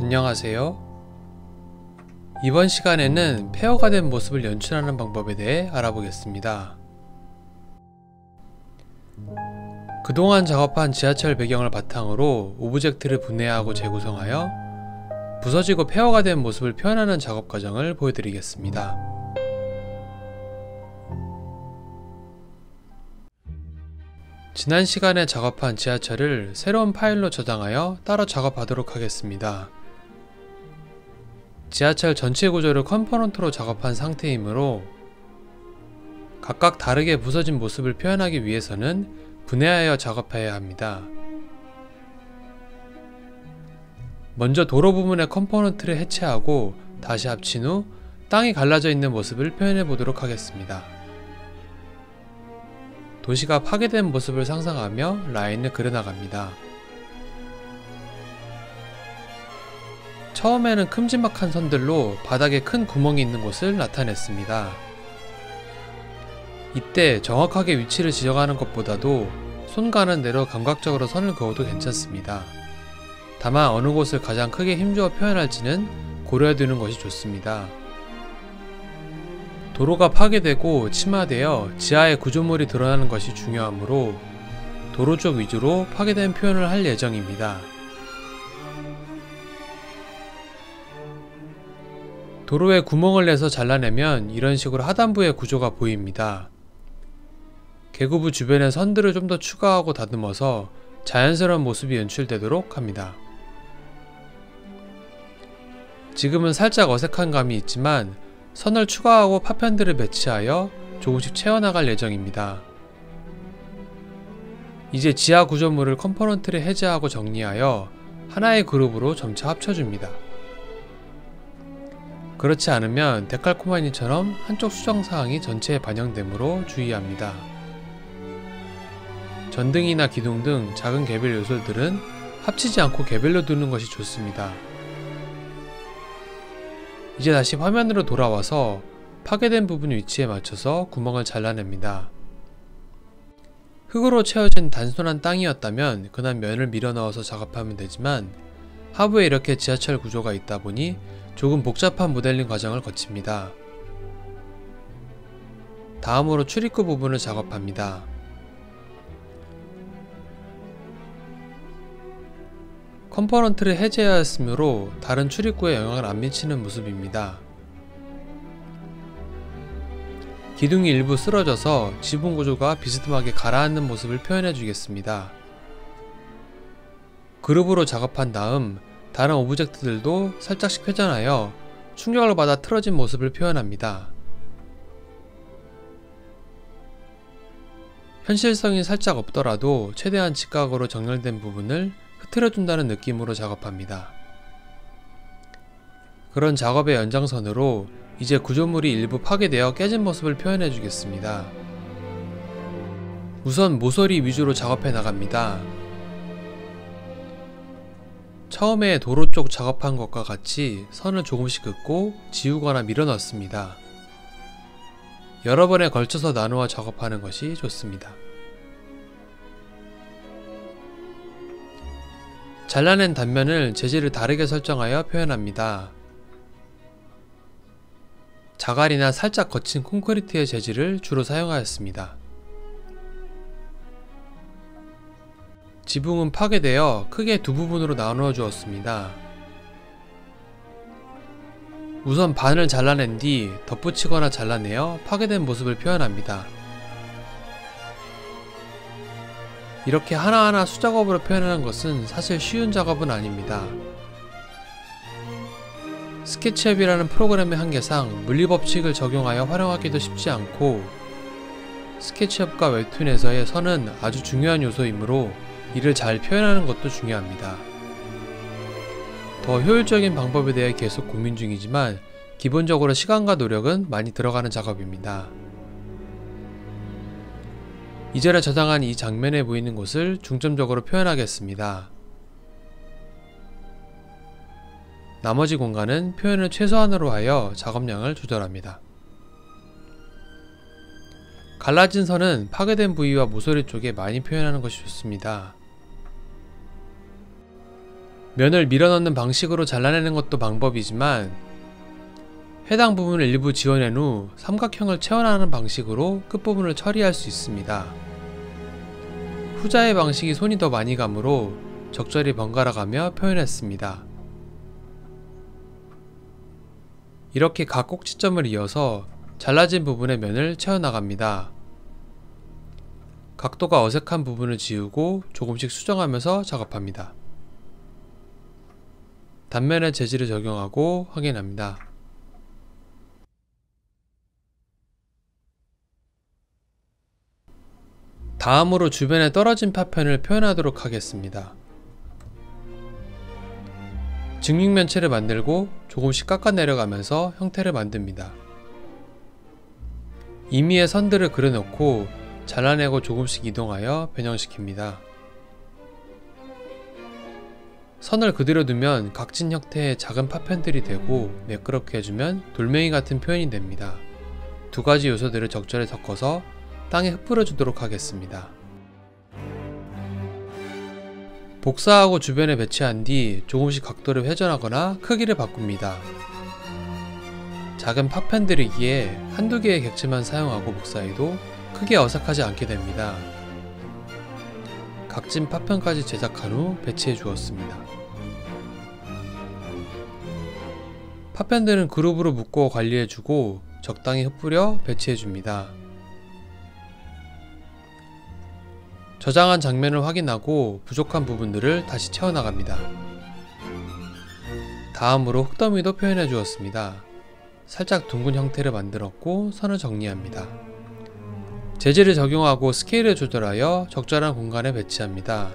안녕하세요. 이번 시간에는 폐허가 된 모습을 연출하는 방법에 대해 알아보겠습니다. 그동안 작업한 지하철 배경을 바탕으로 오브젝트를 분해하고 재구성하여 부서지고 폐허가 된 모습을 표현하는 작업 과정을 보여드리겠습니다. 지난 시간에 작업한 지하철을 새로운 파일로 저장하여 따로 작업하도록 하겠습니다. 지하철 전체 구조를 컴포넌트로 작업한 상태이므로 각각 다르게 부서진 모습을 표현하기 위해서는 분해하여 작업해야 합니다. 먼저 도로 부분의 컴포넌트를 해체하고 다시 합친 후 땅이 갈라져 있는 모습을 표현해 보도록 하겠습니다. 도시가 파괴된 모습을 상상하며 라인을 그려나갑니다. 처음에는 큼지막한 선들로 바닥에 큰 구멍이 있는 곳을 나타냈습니다. 이때 정확하게 위치를 지정하는 것보다도 손 가는 대로 감각적으로 선을 그어도 괜찮습니다. 다만 어느 곳을 가장 크게 힘주어 표현할지는 고려해두는 것이 좋습니다. 도로가 파괴되고 침하되어 지하의 구조물이 드러나는 것이 중요하므로 도로 쪽 위주로 파괴된 표현을 할 예정입니다. 도로에 구멍을 내서 잘라내면 이런 식으로 하단부의 구조가 보입니다. 계구부 주변에 선들을 좀 더 추가하고 다듬어서 자연스러운 모습이 연출되도록 합니다. 지금은 살짝 어색한 감이 있지만 선을 추가하고 파편들을 배치하여 조금씩 채워나갈 예정입니다. 이제 지하 구조물을 컴포넌트를 해제하고 정리하여 하나의 그룹으로 점차 합쳐줍니다. 그렇지 않으면 데칼코마니처럼 한쪽 수정사항이 전체에 반영되므로 주의합니다. 전등이나 기둥 등 작은 개별 요소들은 합치지 않고 개별로 두는 것이 좋습니다. 이제 다시 화면으로 돌아와서 파괴된 부분 위치에 맞춰서 구멍을 잘라냅니다. 흙으로 채워진 단순한 땅이었다면 그냥 면을 밀어 넣어서 작업하면 되지만 하부에 이렇게 지하철 구조가 있다 보니 조금 복잡한 모델링 과정을 거칩니다. 다음으로 출입구 부분을 작업합니다. 컴포넌트를 해제하였으므로 다른 출입구에 영향을 안 미치는 모습입니다. 기둥이 일부 쓰러져서 지붕 구조가 비스듬하게 가라앉는 모습을 표현해 주겠습니다. 그룹으로 작업한 다음 다른 오브젝트들도 살짝씩 회전하여 충격을 받아 틀어진 모습을 표현합니다. 현실성이 살짝 없더라도 최대한 직각으로 정렬된 부분을 흐트려준다는 느낌으로 작업합니다. 그런 작업의 연장선으로 이제 구조물이 일부 파괴되어 깨진 모습을 표현해 주겠습니다. 우선 모서리 위주로 작업해 나갑니다. 처음에 도로 쪽 작업한 것과 같이 선을 조금씩 긋고 지우거나 밀어 넣습니다. 여러 번에 걸쳐서 나누어 작업하는 것이 좋습니다. 잘라낸 단면을 재질을 다르게 설정하여 표현합니다. 자갈이나 살짝 거친 콘크리트의 재질을 주로 사용하였습니다. 지붕은 파괴되어 크게 두 부분으로 나누어 주었습니다. 우선 반을 잘라낸 뒤 덧붙이거나 잘라내어 파괴된 모습을 표현합니다. 이렇게 하나하나 수작업으로 표현하는 것은 사실 쉬운 작업은 아닙니다. 스케치업이라는 프로그램의 한계상 물리법칙을 적용하여 활용하기도 쉽지 않고 스케치업과 웹툰에서의 선은 아주 중요한 요소이므로 이를 잘 표현하는 것도 중요합니다. 더 효율적인 방법에 대해 계속 고민 중이지만 기본적으로 시간과 노력은 많이 들어가는 작업입니다. 이전에 저장한 이 장면에 보이는 곳을 중점적으로 표현하겠습니다. 나머지 공간은 표현을 최소한으로 하여 작업량을 조절합니다. 갈라진 선은 파괴된 부위와 모서리 쪽에 많이 표현하는 것이 좋습니다. 면을 밀어넣는 방식으로 잘라내는 것도 방법이지만 해당 부분을 일부 지워낸 후 삼각형을 채워나가는 방식으로 끝부분을 처리할 수 있습니다. 후자의 방식이 손이 더 많이 가므로 적절히 번갈아가며 표현했습니다. 이렇게 각 꼭지점을 이어서 잘라진 부분의 면을 채워나갑니다. 각도가 어색한 부분을 지우고 조금씩 수정하면서 작업합니다. 단면에 재질을 적용하고 확인합니다. 다음으로 주변에 떨어진 파편을 표현하도록 하겠습니다. 직육면체를 만들고 조금씩 깎아 내려가면서 형태를 만듭니다. 임의의 선들을 그려놓고 잘라내고 조금씩 이동하여 변형시킵니다. 선을 그대로 두면 각진 형태의 작은 파편들이 되고 매끄럽게 해주면 돌멩이 같은 표현이 됩니다. 두 가지 요소들을 적절히 섞어서 땅에 흩뿌려 주도록 하겠습니다. 복사하고 주변에 배치한 뒤 조금씩 각도를 회전하거나 크기를 바꿉니다. 작은 파편들이기에 한두 개의 객체만 사용하고 복사해도 크게 어색하지 않게 됩니다. 각진 파편까지 제작한 후 배치해 주었습니다. 파편들은 그룹으로 묶고 관리해주고 적당히 흩뿌려 배치해줍니다. 저장한 장면을 확인하고 부족한 부분들을 다시 채워나갑니다. 다음으로 흙더미도 표현해 주었습니다. 살짝 둥근 형태를 만들었고 선을 정리합니다. 재질을 적용하고 스케일을 조절하여 적절한 공간에 배치합니다.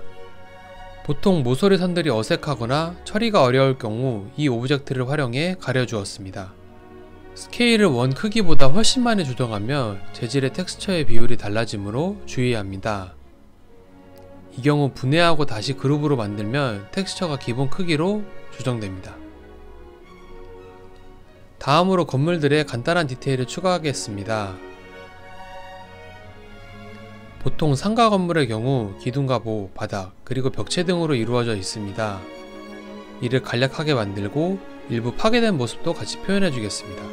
보통 모서리 선들이 어색하거나 처리가 어려울 경우 이 오브젝트를 활용해 가려주었습니다. 스케일을 원 크기보다 훨씬 많이 조정하면 재질의 텍스처의 비율이 달라지므로 주의해야 합니다. 이 경우 분해하고 다시 그룹으로 만들면 텍스처가 기본 크기로 조정됩니다. 다음으로 건물들에 간단한 디테일을 추가하겠습니다. 보통 상가 건물의 경우 기둥가보, 바닥, 그리고 벽체 등으로 이루어져 있습니다. 이를 간략하게 만들고 일부 파괴된 모습도 같이 표현해 주겠습니다.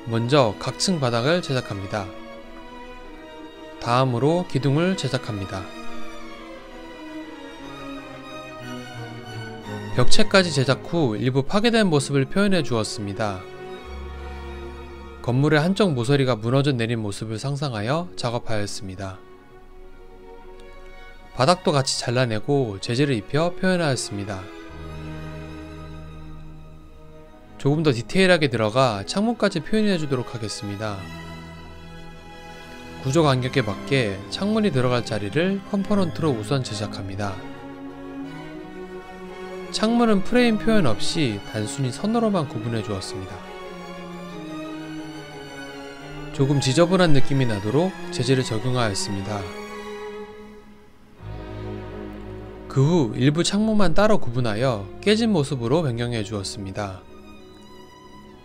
먼저 각층 바닥을 제작합니다. 다음으로 기둥을 제작합니다. 벽체까지 제작 후 일부 파괴된 모습을 표현해 주었습니다. 건물의 한쪽 모서리가 무너져 내린 모습을 상상하여 작업하였습니다. 바닥도 같이 잘라내고 재질을 입혀 표현하였습니다. 조금 더 디테일하게 들어가 창문까지 표현해 주도록 하겠습니다. 구조 간격에 맞게 창문이 들어갈 자리를 컴포넌트로 우선 제작합니다. 창문은 프레임 표현 없이 단순히 선으로만 구분해 주었습니다. 조금 지저분한 느낌이 나도록 재질을 적용하였습니다. 그 후 일부 창문만 따로 구분하여 깨진 모습으로 변경해 주었습니다.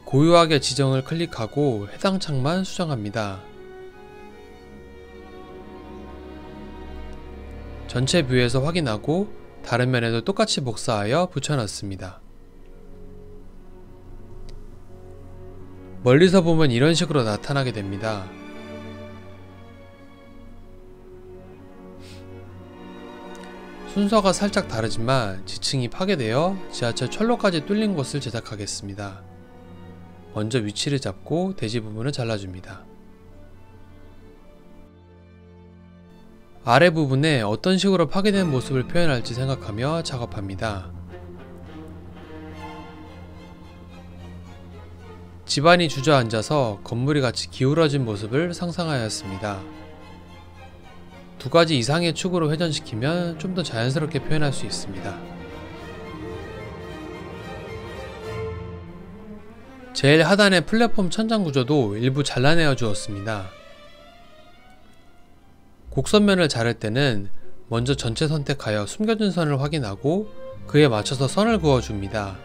고유하게 지정을 클릭하고 해당 창만 수정합니다. 전체 뷰에서 확인하고 다른 면에도 똑같이 복사하여 붙여놨습니다. 멀리서 보면 이런 식으로 나타나게 됩니다. 순서가 살짝 다르지만 지층이 파괴되어 지하철 철로까지 뚫린 곳을 제작하겠습니다. 먼저 위치를 잡고 대지 부분을 잘라줍니다. 아래 부분에 어떤 식으로 파괴된 모습을 표현할지 생각하며 작업합니다. 집안이 주저앉아서 건물이 같이 기울어진 모습을 상상하였습니다. 두 가지 이상의 축으로 회전시키면 좀 더 자연스럽게 표현할 수 있습니다. 제일 하단의 플랫폼 천장 구조도 일부 잘라내어 주었습니다. 곡선면을 자를 때는 먼저 전체 선택하여 숨겨진 선을 확인하고 그에 맞춰서 선을 그어줍니다.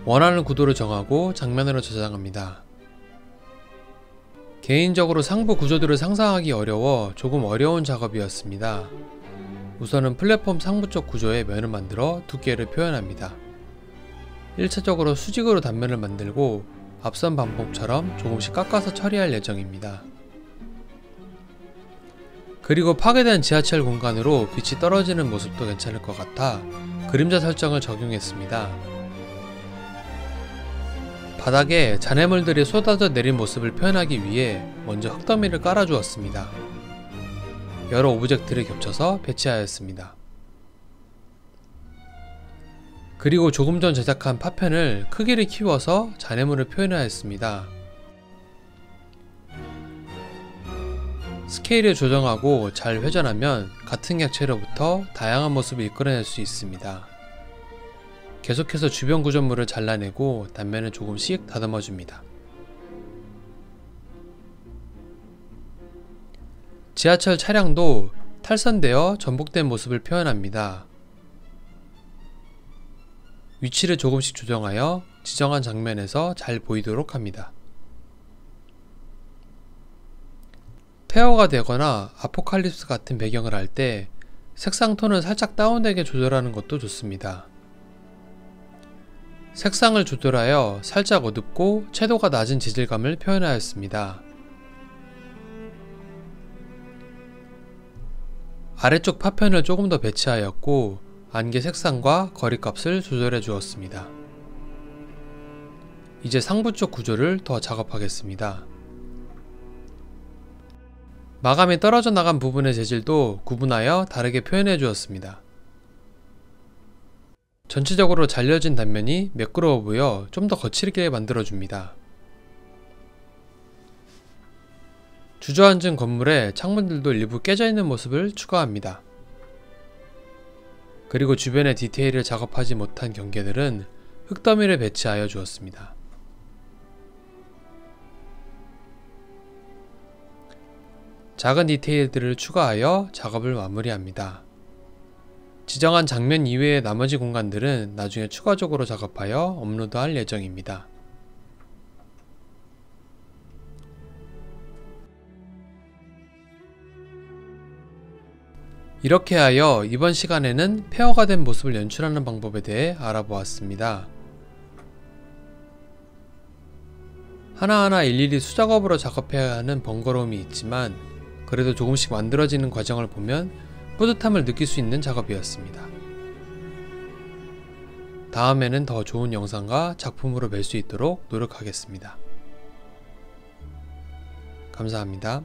원하는 구도를 정하고 장면으로 저장합니다. 개인적으로 상부 구조들을 상상하기 어려워 조금 어려운 작업이었습니다. 우선은 플랫폼 상부 쪽 구조에 면을 만들어 두께를 표현합니다. 1차적으로 수직으로 단면을 만들고 앞선 방법처럼 조금씩 깎아서 처리할 예정입니다. 그리고 파괴된 지하철 공간으로 빛이 떨어지는 모습도 괜찮을 것 같아 그림자 설정을 적용했습니다. 바닥에 잔해물들이 쏟아져 내린 모습을 표현하기 위해 먼저 흙더미를 깔아주었습니다. 여러 오브젝트를 겹쳐서 배치하였습니다. 그리고 조금 전 제작한 파편을 크기를 키워서 잔해물을 표현하였습니다. 스케일을 조정하고 잘 회전하면 같은 객체로부터 다양한 모습을 이끌어낼 수 있습니다. 계속해서 주변 구조물을 잘라내고 단면을 조금씩 다듬어줍니다. 지하철 차량도 탈선되어 전복된 모습을 표현합니다. 위치를 조금씩 조정하여 지정한 장면에서 잘 보이도록 합니다. 폐허가 되거나 아포칼립스 같은 배경을 할 때 색상 톤을 살짝 다운되게 조절하는 것도 좋습니다. 색상을 조절하여 살짝 어둡고 채도가 낮은 재질감을 표현하였습니다. 아래쪽 파편을 조금 더 배치하였고 안개 색상과 거리값을 조절해 주었습니다. 이제 상부 쪽 구조를 더 작업하겠습니다. 마감이 떨어져 나간 부분의 재질도 구분하여 다르게 표현해 주었습니다. 전체적으로 잘려진 단면이 매끄러워 보여 좀 더 거칠게 만들어줍니다. 주저앉은 건물에 창문들도 일부 깨져있는 모습을 추가합니다. 그리고 주변의 디테일을 작업하지 못한 경계들은 흙더미를 배치하여 주었습니다. 작은 디테일들을 추가하여 작업을 마무리합니다. 지정한 장면 이외의 나머지 공간들은 나중에 추가적으로 작업하여 업로드할 예정입니다. 이렇게 하여 이번 시간에는 폐허가 된 모습을 연출하는 방법에 대해 알아보았습니다. 하나하나 일일이 수작업으로 작업해야 하는 번거로움이 있지만 그래도 조금씩 만들어지는 과정을 보면 뿌듯함을 느낄 수 있는 작업이었습니다. 다음에는 더 좋은 영상과 작품으로 뵐 수 있도록 노력하겠습니다. 감사합니다.